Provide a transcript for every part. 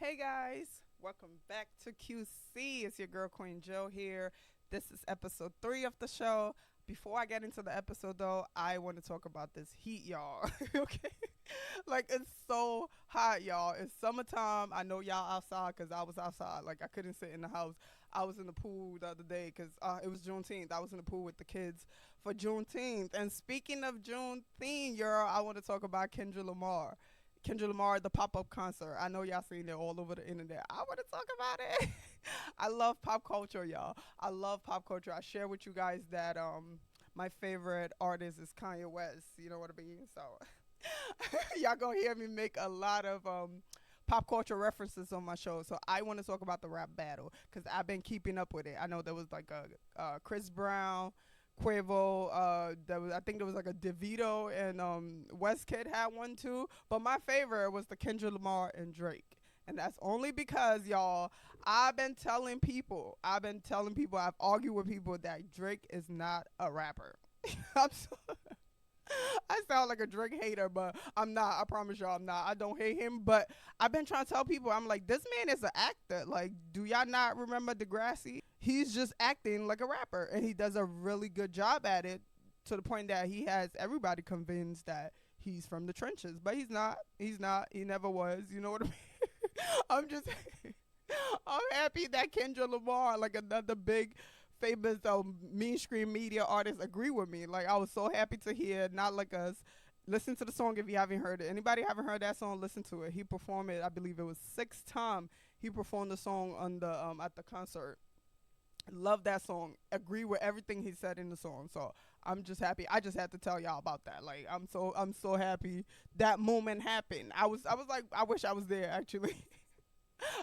Hey guys, welcome back to QC. It's your girl Queen Joe here. This is episode 3 of the show. Before I get into the episode though, I want to talk about this heat, y'all. Okay? Like it's so hot, y'all. It's summertime. I know y'all outside because I was outside. Like I couldn't sit in the house. I was in the pool the other day because it was Juneteenth. I was in the pool with the kids for Juneteenth. And speaking of Juneteenth, y'all, I want to talk about Kendra Lamar. Kendrick Lamar, the pop up concert. I know y'all seen it all over the internet. I want to talk about it. I love pop culture, y'all. I love pop culture. I share with you guys that my favorite artist is Kanye West. You know what I mean? So y'all gonna hear me make a lot of pop culture references on my show. So I want to talk about the rap battle because I've been keeping up with it. I know there was like a Chris Brown, Quavo. There was, I think there was like a DeVito and Westkid had one too. But my favorite was the Kendrick Lamar and Drake. And that's only because y'all, I've argued with people that Drake is not a rapper. I'm so, I sound like a Drake hater, but I'm not. I promise y'all I'm not. I don't hate him, but I've been trying to tell people, I'm like, this man is an actor. Like, do y'all not remember Degrassi? He's just acting like a rapper, and he does a really good job at it to the point that he has everybody convinced that he's from the trenches, but he's not. He's not. He never was. You know what I mean? I'm just I'm happy that Kendra Lamar, like another big famous mainstream media artist, agree with me. Like I was so happy to hear Not Like Us. Listen to the song if you haven't heard it. Anybody haven't heard that song? Listen to it. He performed it. I believe it was 6 times. He performed the song on the at the concert. Love that song. Agree with everything he said in the song. So I'm just happy. I just had to tell y'all about that. Like I'm so happy that moment happened. I was like I wish I was there actually.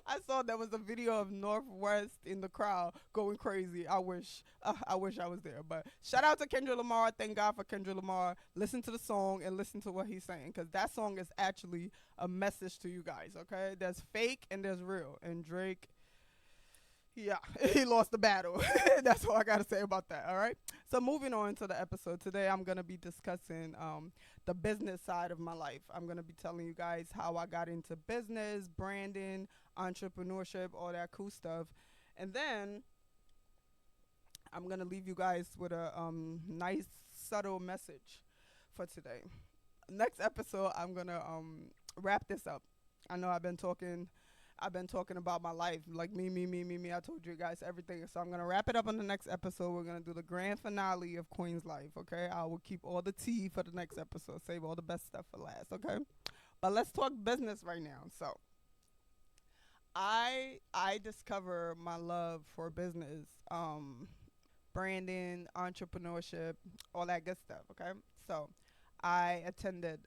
I saw there was a video of Northwest in the crowd going crazy. I wish I was there. But shout out to Kendrick Lamar. Thank God for Kendrick Lamar. Listen to the song and listen to what he's saying because that song is actually a message to you guys. Okay, there's fake and there's real. And Drake, yeah, he lost the battle. That's all I gotta say about that. All right. So moving on to the episode today, I'm gonna be discussing the business side of my life. I'm gonna be telling you guys how I got into business, branding, entrepreneurship, all that cool stuff, and then I'm gonna leave you guys with a nice subtle message for today. Next episode, I'm gonna wrap this up. I know I've been talking about my life, like me, me, me, me, me. I told you guys everything. So I'm gonna wrap it up on the next episode. We're gonna do the grand finale of Queen's life. Okay, I will keep all the tea for the next episode. Save all the best stuff for last. Okay, but let's talk business right now. So I discover my love for business, branding, entrepreneurship, all that good stuff. Okay, so I attended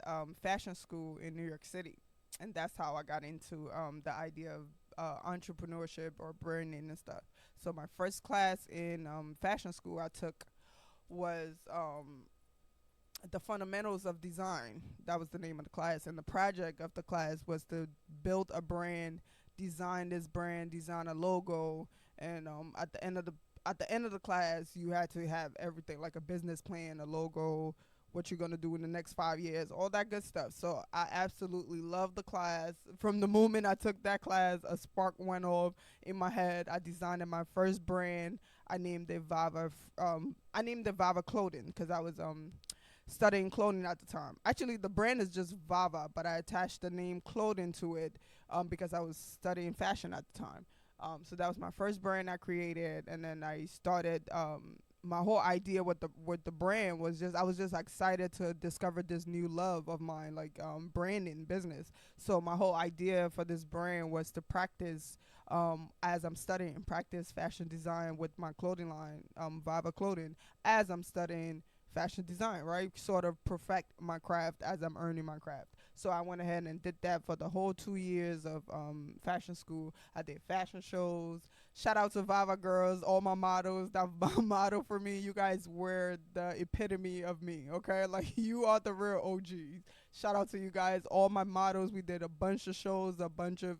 fashion school in New York City, and that's how I got into the idea of entrepreneurship or branding and stuff. So my first class in fashion school I took was the fundamentals of design. That was the name of the class, and the project of the class was to build a brand, design this brand, design a logo, and at the end of the class, you had to have everything like a business plan, a logo, what you're gonna do in the next 5 years, all that good stuff. So I absolutely loved the class. From the moment I took that class, a spark went off in my head. I designed my first brand. I named it Vava Clothing because I was studying clothing at the time. Actually, the brand is just Vava, but I attached the name clothing to it because I was studying fashion at the time. So that was my first brand I created, and then I started. My whole idea with the brand was just I was just excited to discover this new love of mine, like branding business. So my whole idea for this brand was to practice as I'm studying, practice fashion design with my clothing line, Viva Clothing, as I'm studying fashion design, right? Sort of perfect my craft as I'm earning my craft. So I went ahead and did that for the whole 2 years of fashion school. I did fashion shows. Shout out to Vava girls, all my models. That model for me. You guys were the epitome of me, okay? Like you are the real OGs. Shout out to you guys, all my models. We did a bunch of shows, a bunch of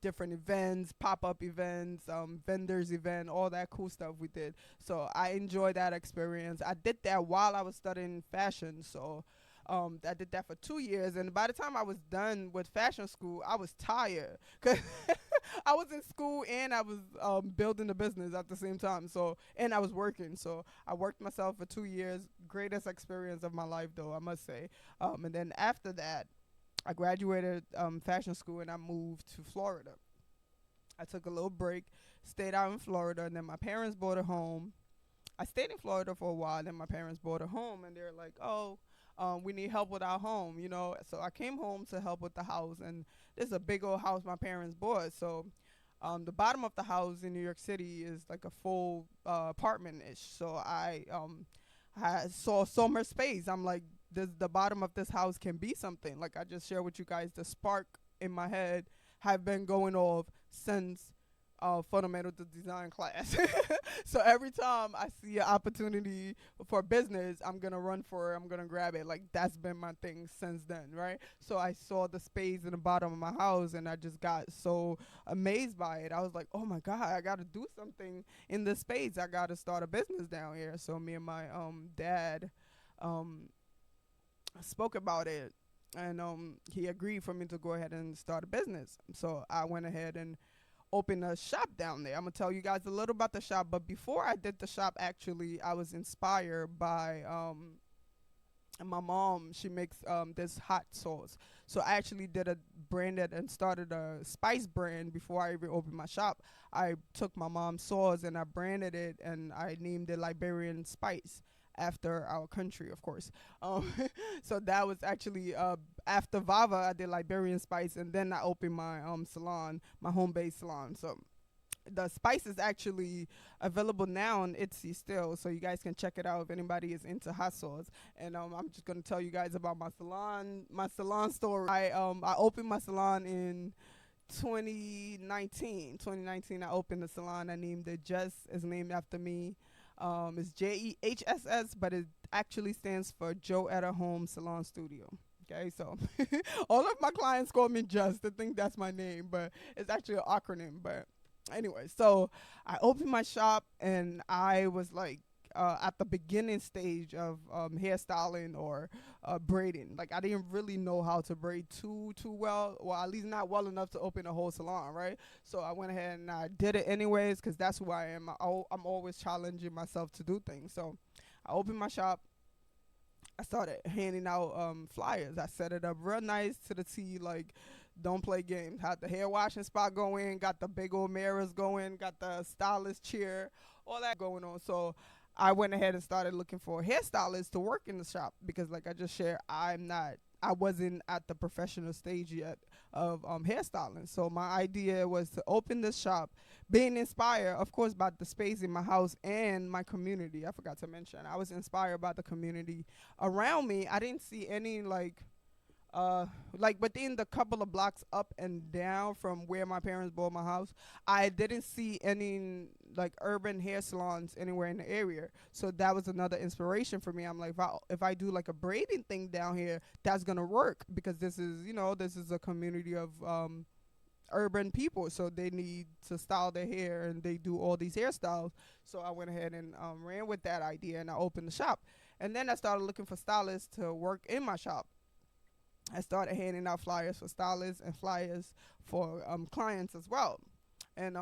different events, pop-up events, vendors event, all that cool stuff we did. So I enjoyed that experience. I did that while I was studying fashion. So I did that for 2 years, and by the time I was done with fashion school, I was tired because I was in school and I was building a business at the same time. So, and I was working. So I worked myself for 2 years. Greatest experience of my life, though, I must say. And then after that, I graduated fashion school and I moved to Florida. I took a little break, stayed out in Florida, and then my parents bought a home. I stayed in Florida for a while, then my parents bought a home, and they're like, "Oh, we need help with our home," you know. So I came home to help with the house, and this is a big old house my parents bought. So the bottom of the house in New York City is like a full apartment ish. So I saw so much space. I'm like, this the bottom of this house can be something. Like I just shared with you guys, the spark in my head have been going off since fundamental design class. So every time I see an opportunity for business, I'm gonna run for it. I'm gonna grab it. Like that's been my thing since then, right? So I saw the space in the bottom of my house, and I just got so amazed by it. I was like, oh my god, I gotta do something in this space. I gotta start a business down here. So me and my dad um spoke about it, and he agreed for me to go ahead and start a business. So I went ahead and opened a shop down there. I'm gonna tell you guys a little about the shop, but before I did the shop, actually, I was inspired by my mom. She makes this hot sauce. So I actually did a branded and started a spice brand before I even opened my shop. I took my mom's sauce and I branded it and I named it Liberian Spice after our country, of course. Um, so that was actually after Vava, I did Liberian Spice, and then I opened my salon, my home based salon. So the spice is actually available now on Etsy still, so you guys can check it out if anybody is into hot sauce. And I'm just gonna tell you guys about my salon story. I opened my salon in 2019. 2019, I opened the salon. I named it Jess. It's named after me. It's JEHSS, but it actually stands for Joe at a Home Salon Studio. Okay, so all of my clients call me Jess. They think that's my name, but it's actually an acronym. But anyway, so I opened my shop and I was like at the beginning stage of hairstyling or braiding. Like I didn't really know how to braid too well, or at least not well enough to open a whole salon, right? So I went ahead and I did it anyways because that's who I am. I'm always challenging myself to do things. So I opened my shop. I started handing out flyers. I set it up real nice to the T, like don't play games. Had the hair washing spot going, got the big old mirrors going, got the stylist chair, all that going on. So I went ahead and started looking for hairstylists to work in the shop because, like I just shared, I wasn't at the professional stage yet of hairstyling. So my idea was to open this shop, being inspired, of course, by the space in my house and my community. I forgot to mention, I was inspired by the community around me. I didn't see any like within the couple of blocks up and down from where my parents bought my house, I didn't see any like urban hair salons anywhere in the area. So that was another inspiration for me. I'm like, if I do like a braiding thing down here, that's gonna work because this is a community of urban people, so they need to style their hair and they do all these hairstyles. So I went ahead and ran with that idea and I opened the shop. And then I started looking for stylists to work in my shop. I started handing out flyers for stylists and flyers for clients as well. And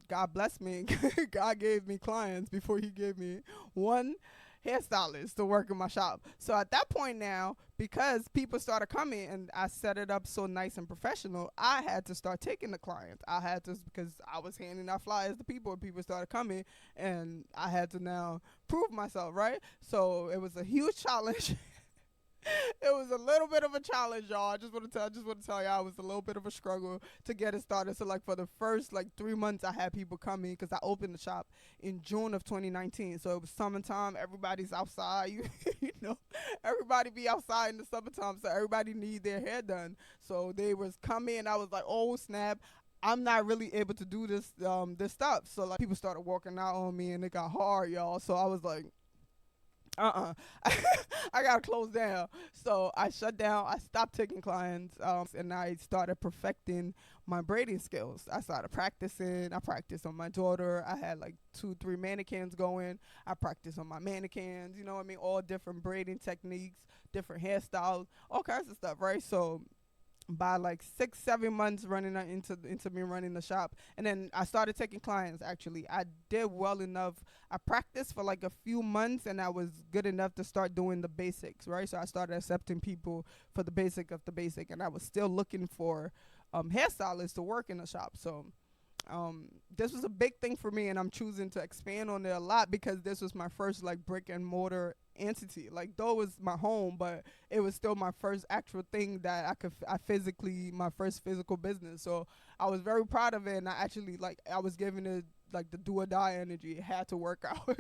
God bless me. God gave me clients before he gave me one hairstylist to work in my shop. So at that point now, because people started coming and I set it up so nice and professional, I had to start taking the clients. I had to, because I was handing out flyers to people and people started coming, and I had to now prove myself, right? So it was a huge challenge. It was a little bit of a challenge, y'all. I just want to tell y'all it was a little bit of a struggle to get it started. So like for the first like 3 months, I had people coming because I opened the shop in June of 2019. So it was summertime. Everybody's outside. You know, everybody be outside in the summertime. So everybody need their hair done. So they was coming, and I was like, oh snap. I'm not really able to do this stuff. So like people started walking out on me, and it got hard, y'all. So I was like, uh-uh. I gotta close down. So I shut down. I stopped taking clients, and I started perfecting my braiding skills. I started practicing. I practiced on my daughter. I had like 2, 3 mannequins going. I practiced on my mannequins. You know what I mean? All different braiding techniques, different hairstyles, all kinds of stuff, right? So by like 6, 7 months running into me running the shop, and then I started taking clients. Actually, I did well enough. I practiced for like a few months, and I was good enough to start doing the basics, right? So I started accepting people for the basic of the basic, and I was still looking for hairstylists to work in the shop. So this was a big thing for me, and I'm choosing to expand on it a lot because this was my first like brick and mortar entity. Like, though it was my home, but it was still my first actual thing that I physically, my first physical business. So I was very proud of it, and I actually, like, I was giving it like the do or die energy. It had to work out.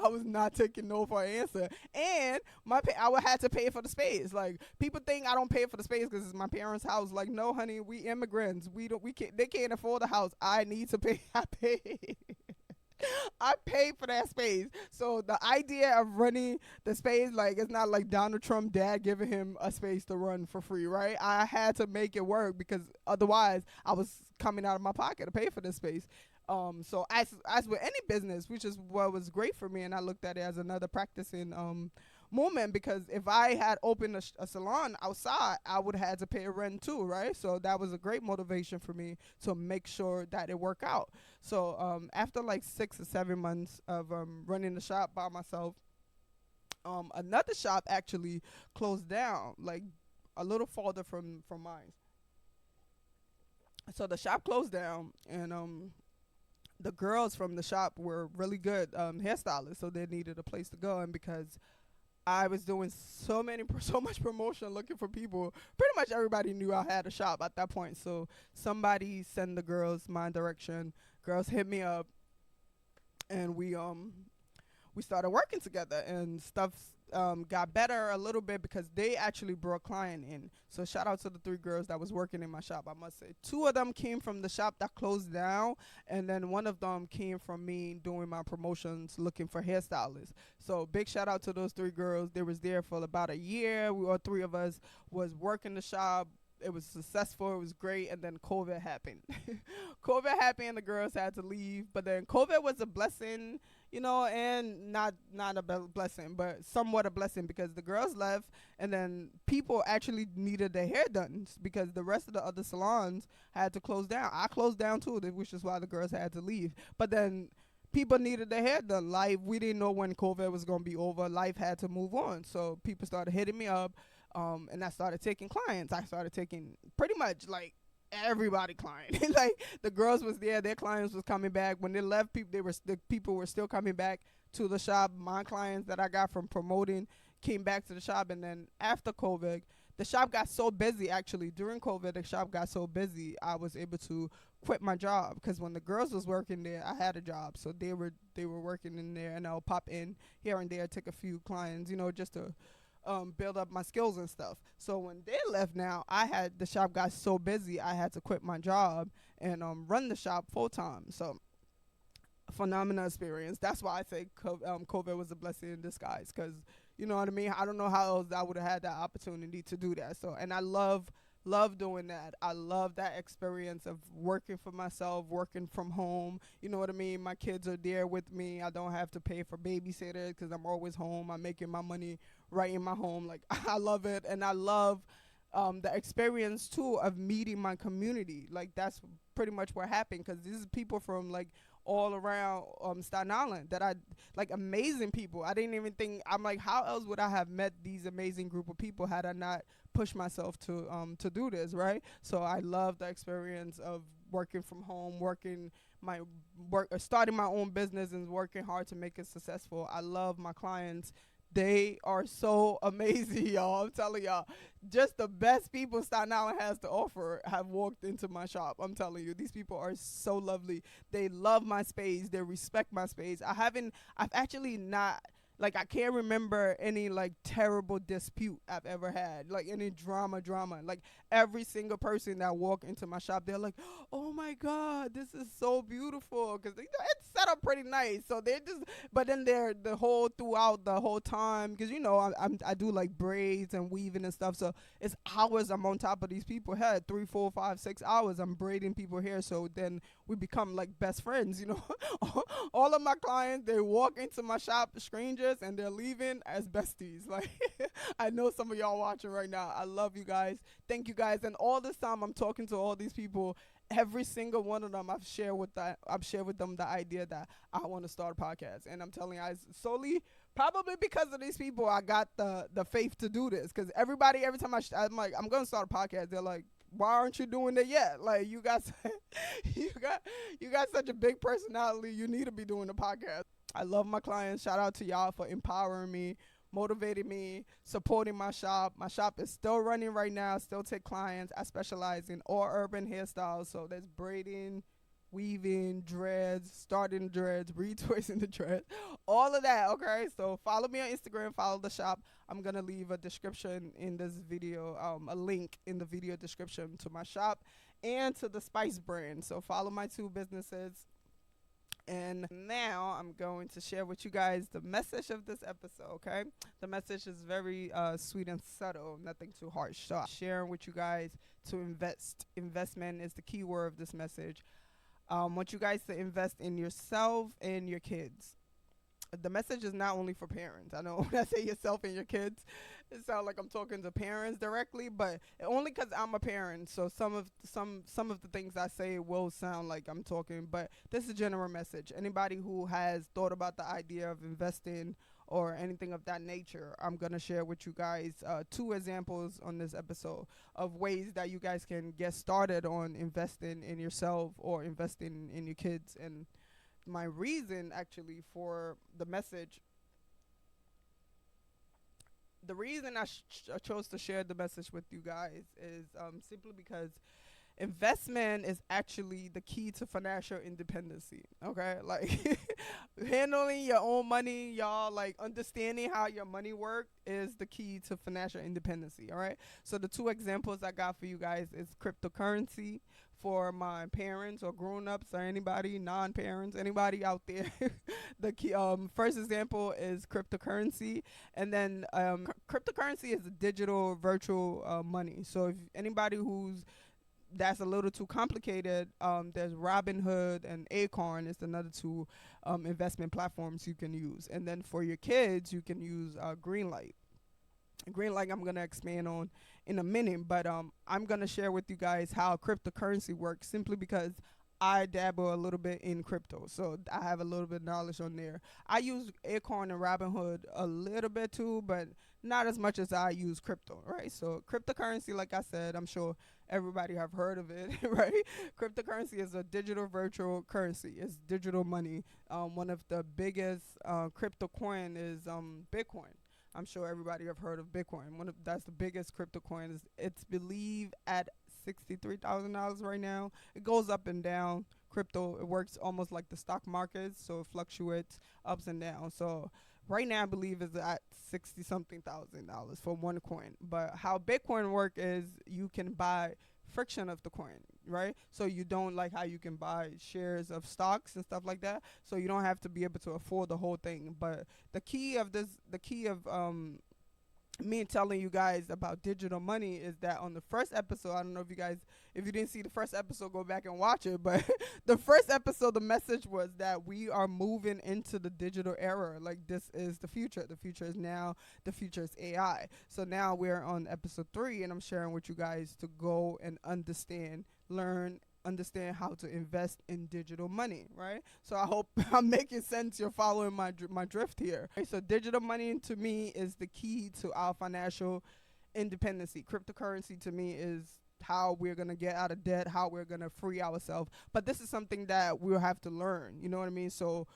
I was not taking no for an answer, and I would have to pay for the space. Like, people think I don't pay for the space because it's my parents' house. Like, no, honey, we immigrants. We can't. They can't afford the house. I need to pay. I pay. I pay for that space. So the idea of running the space, like, it's not like Donald Trump dad giving him a space to run for free, right? I had to make it work because otherwise I was coming out of my pocket to pay for this space. So as with any business, which is what was great for me, and I looked at it as another practicing moment, because if I had opened a salon outside, I would have had to pay rent too, right? So that was a great motivation for me to make sure that it worked out. So after like 6 or 7 months of running the shop by myself, another shop actually closed down, like a little farther from mine. So the shop closed down, and the girls from the shop were really good hairstylists, so they needed a place to go. And because I was doing so much promotion looking for people, pretty much everybody knew I had a shop at that point. So somebody sent the girls my direction. Girls hit me up, and we started working together, and stuff got better a little bit because they actually brought a client in. So shout out to the 3 girls that was working in my shop. I must say 2 of them came from the shop that closed down, and then one of them came from me doing my promotions looking for hairstylists. So big shout out to those 3 girls. They was there for about a year. We all 3 of us was working the shop. It was successful. It was great. And then COVID happened. COVID happened, and the girls had to leave. But then COVID was a blessing, and not a blessing, but somewhat a blessing, because the girls left, and then people actually needed their hair done because the rest of the other salons had to close down. I closed down too, which is why the girls had to leave. But then people needed their hair done. Life, we didn't know when COVID was gonna be over. Life had to move on, so people started hitting me up, and I started taking clients. I started taking pretty much like everybody client. Like, the girls was there, their clients was coming back. When they left, the people were still coming back to the shop. My clients that I got from promoting came back to the shop. And then after COVID, the shop got so busy. Actually, during COVID, the shop got so busy, I was able to quit my job, because when the girls was working there, I had a job. So they were working in there, and I'll pop in here and there, take a few clients, just to build up my skills and stuff. So when they left, now the shop got so busy, I had to quit my job and run the shop full time. So phenomenal experience. That's why I say COVID was a blessing in disguise, because you know what I mean. I don't know how else I would have had that opportunity to do that. So, and I love doing that. I love that experience of working for myself, working from home. You know what I mean? My kids are there with me. I don't have to pay for babysitters because I'm always home. I'm making my money right in my home. Like, I love it. And I love the experience too of meeting my community. Like, that's pretty much what happened, because these are people from like all around Staten Island that I like, amazing people. I didn't even think, I'm like, how else would I have met these amazing group of people had I not pushed myself to do this, right? So I love the experience of working from home, starting my own business and working hard to make it successful. I love my clients. They are so amazing, y'all. I'm telling y'all, just the best people Staten Island has to offer have walked into my shop. I'm telling you, these people are so lovely. They love my space. They respect my space. I've actually not, like, I can't remember any like terrible dispute I've ever had, like any drama. Like, every single person that walk into my shop, they're like, "Oh my God, this is so beautiful," because it's set up pretty nice. So they're just, but then they're the whole throughout the whole time, because I do like braids and weaving and stuff. So it's hours I'm on top of these people head, 3, 4, 5, 6 hours. I'm braiding people hair. So then we become like best friends. All of my clients, they walk into my shop, strangers, and they're leaving as besties. Like I know some of y'all watching right now. I love you guys. Thank you guys. And all this time I'm talking to all these people, every single one of them I've shared with them the idea that I want to start a podcast. And I'm telling you guys, solely probably because of these people I got the faith to do this. Because everybody, every time I'm like, I'm gonna start a podcast, they're like, why aren't you doing it yet? Like, you guys you got such a big personality, you need to be doing a podcast. I love my clients. Shout out to y'all for empowering me, motivating me, supporting my shop. My shop is still running right now, still take clients. I specialize in all urban hairstyles. So there's braiding, weaving, dreads, starting dreads, retwisting the dreads, all of that. Okay, so follow me on Instagram, follow the shop. I'm gonna leave a description in this video, a link in the video description to my shop and to the Spice brand. So follow my two businesses. And now I'm going to share with you guys the message of this episode, okay? The message is very sweet and subtle, nothing too harsh. So I'm sharing with you guys to invest. Investment is the key word of this message. I want you guys to invest in yourself and your kids. The message is not only for parents. I know when I say yourself and your kids, it sounds like I'm talking to parents directly, but only because I'm a parent. So some of the things I say will sound like I'm talking, but this is a general message. Anybody who has thought about the idea of investing or anything of that nature, I'm gonna share with you guys 2 examples on this episode of ways that you guys can get started on investing in yourself or investing in your kids. And my reason actually for the message, the reason I chose to share the message with you guys is simply because investment is actually the key to financial independency. Okay, like handling your own money, y'all, like understanding how your money works is the key to financial independency. All right, so the 2 examples I got for you guys is cryptocurrency for my parents or grown-ups or anybody, non-parents, anybody out there. The key, first example is cryptocurrency, and then cryptocurrency is a digital virtual money. So if anybody who's that's a little too complicated, there's Robinhood and Acorn is another 2 investment platforms you can use. And then for your kids, you can use Greenlight. Greenlight I'm going to expand on in a minute, but I'm going to share with you guys how cryptocurrency works simply because I dabble a little bit in crypto, so I have a little bit of knowledge on there. I use Acorn and Robinhood a little bit too, but not as much as I use crypto, right? So cryptocurrency, like I said, I'm sure everybody have heard of it, right? Cryptocurrency is a digital virtual currency. It's digital money. One of the biggest crypto coin is Bitcoin. I'm sure everybody have heard of Bitcoin. That's the biggest crypto coin. It's believed at $63,000 right now. It goes up and down. Crypto, it works almost like the stock market, so it fluctuates ups and downs. So right now I believe is at 60 something thousand dollars for one coin. But how Bitcoin work is you can buy friction of the coin, right? So you don't like how you can buy shares of stocks and stuff like that. So you don't have to be able to afford the whole thing. But the key of me telling you guys about digital money is that on the first episode, I don't know if you didn't see the first episode, go back and watch it. But the first episode, the message was that we are moving into the digital era. Like, this is the future. The future is now. The future is AI. So now we're on episode 3, and I'm sharing with you guys to go and understand how to invest in digital money, right? So I hope I'm making sense. You're following my drift here. Okay, so digital money to me is the key to our financial independency. Cryptocurrency to me is how we're going to get out of debt, how we're going to free ourselves. But this is something that we'll have to learn. You know what I mean? So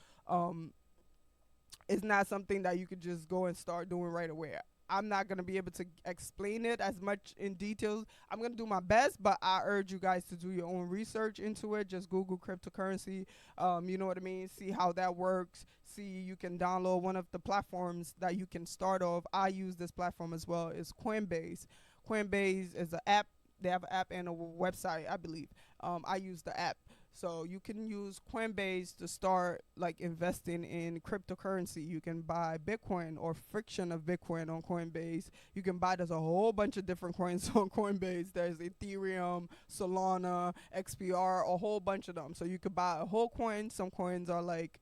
it's not something that you could just go and start doing right away. I'm not going to be able to explain it as much in detail. I'm going to do my best, but I urge you guys to do your own research into it. Just Google cryptocurrency. You know what I mean? See how that works. See, you can download one of the platforms that you can start off. I use this platform as well. It's Coinbase. Coinbase is an app. They have an app and a website, I believe. I use the app. So you can use Coinbase to start like investing in cryptocurrency. You can buy Bitcoin or friction of Bitcoin on Coinbase. You can buy, there's a whole bunch of different coins on Coinbase. There's Ethereum, Solana, XPR, a whole bunch of them. So you could buy a whole coin. Some coins are like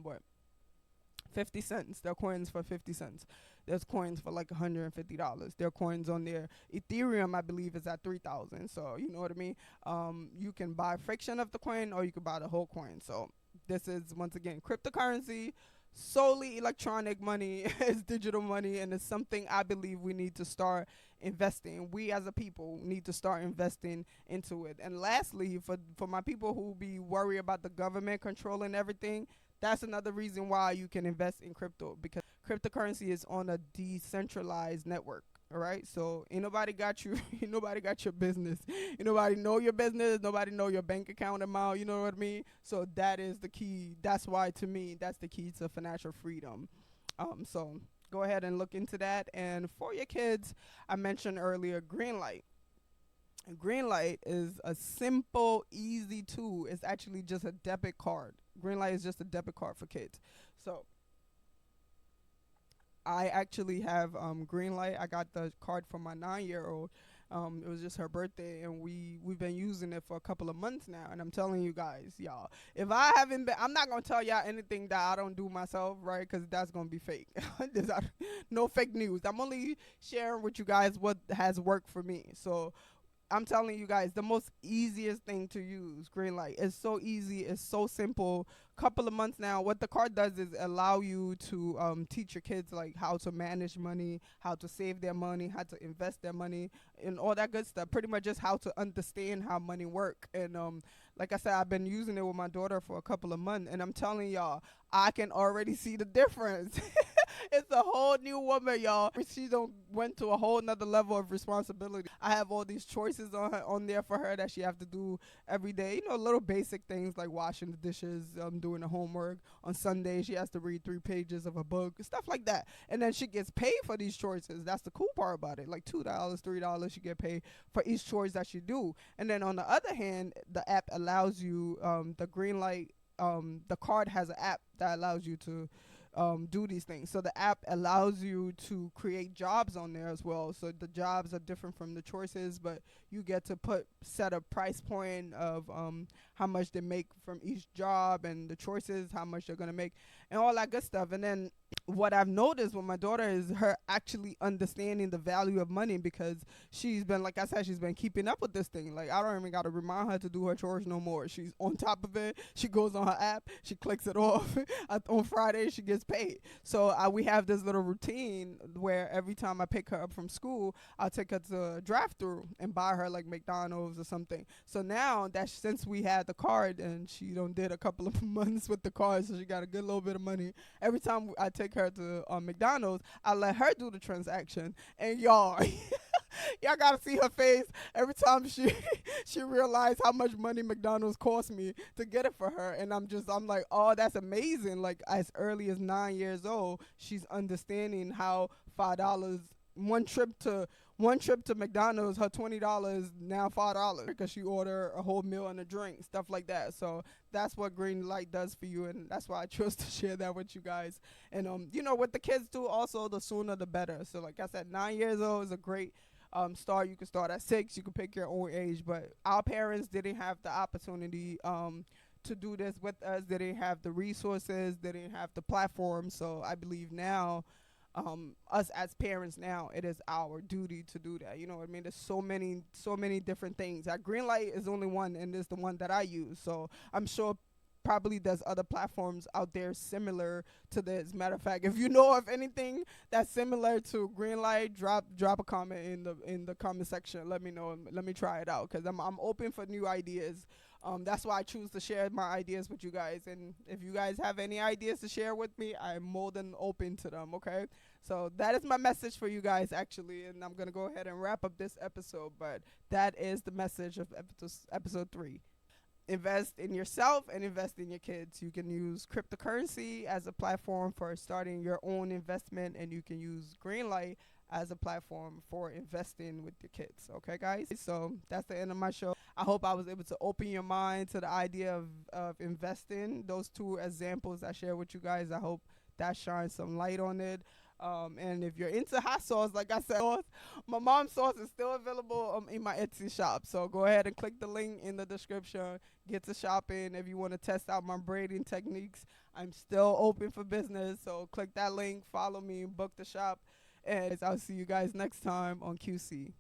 what, 50 cents. There are coins for 50 cents. There's coins for like $150. There are coins on there. Ethereum, I believe, is at 3,000. So you know what I mean. You can buy friction of the coin, or you can buy the whole coin. So this is once again cryptocurrency, solely electronic money. It's digital money, and it's something I believe we need to start investing. We as a people need to start investing into it. And lastly, for my people who be worried about the government controlling everything, that's another reason why you can invest in crypto, because cryptocurrency is on a decentralized network. All right, so ain't nobody got you. Ain't nobody got your business. Ain't nobody know your business. Nobody know your bank account amount. You know what I mean? So that is the key. That's why, to me, that's the key to financial freedom. So go ahead and look into that. And for your kids, I mentioned earlier, Greenlight. Greenlight is a simple, easy tool. It's actually just a debit card. Greenlight is just a debit card for kids. So I actually have Greenlight. I got the card for my 9-year old. It was just her birthday, and we've been using it for a couple of months now. And I'm telling you guys, y'all, if I haven't been, I'm not gonna tell y'all anything that I don't do myself, right? Because that's gonna be fake. No fake news. I'm only sharing with you guys what has worked for me. So I'm telling you guys, the most easiest thing to use, Greenlight. It's so easy. It's so simple. Couple of months now, what the card does is allow you to teach your kids like how to manage money, how to save their money, how to invest their money, and all that good stuff. Pretty much just how to understand how money work. And like I said, I've been using it with my daughter for a couple of months, and I'm telling y'all, I can already see the difference. It's a whole new woman, y'all. She don't went to a whole nother level of responsibility. I have all these choices on there for her that she have to do every day. You know, little basic things like washing the dishes, doing the homework. On Sunday, she has to read 3 pages of a book, stuff like that. And then she gets paid for these choices. That's the cool part about it. Like $2, $3, she get paid for each choice that she do. And then on the other hand, the app allows you the Greenlight. The card has an app that allows you to do these things. So the app allows you to create jobs on there as well. So the jobs are different from the choices, but you get to set a price point of how much they make from each job, and the choices, how much they're gonna make, and all that good stuff. And then what I've noticed with my daughter is her actually understanding the value of money, because she's been, like I said, she's been keeping up with this thing. Like, I don't even got to remind her to do her chores no more. She's on top of it. She goes on her app, she clicks it off. On Friday, she gets paid. So we have this little routine where every time I pick her up from school, I'll take her to a drive-through and buy her like McDonald's or something. So now that since we had the card, and she did a couple of months with the card, so she got a good little bit of money. Every time I take her to McDonald's, I let her do the transaction. And y'all, y'all gotta see her face every time she realized how much money McDonald's cost me to get it for her. And I'm like, oh, that's amazing. Like, as early as 9 years old, she's understanding how $5, one trip to McDonald's, her $20 now $5 because she ordered a whole meal and a drink, stuff like that. So that's what Green Light does for you, and that's why I chose to share that with you guys. And you know, with the kids too, also the sooner the better. So like I said, 9 years old is a great start. You can start at 6. You can pick your own age, but our parents didn't have the opportunity to do this with us. They didn't have the resources. They didn't have the platform. So I believe now, us as parents now, it is our duty to do that. You know what I mean? There's so many different things. Greenlight is only one, and it's the one that I use. So I'm sure probably there's other platforms out there similar to this. Matter of fact, if you know of anything that's similar to Greenlight, drop a comment in the comment section. Let me know. Let me try it out, because I'm open for new ideas. That's why I choose to share my ideas with you guys. And if you guys have any ideas to share with me, I'm more than open to them, okay? So that is my message for you guys, actually. And I'm going to go ahead and wrap up this episode. But that is the message of episode 3. Invest in yourself and invest in your kids. You can use cryptocurrency as a platform for starting your own investment, and you can use Greenlight as a platform for investing with your kids. Okay, guys? So that's the end of my show. I hope I was able to open your mind to the idea of investing. Those two examples I shared with you guys, I hope that shines some light on it. And if you're into hot sauce, like I said, my mom's sauce is still available in my Etsy shop. So go ahead and click the link in the description. Get to shopping. If you want to test out my braiding techniques, I'm still open for business. So click that link, follow me, book the shop. And I'll see you guys next time on QC.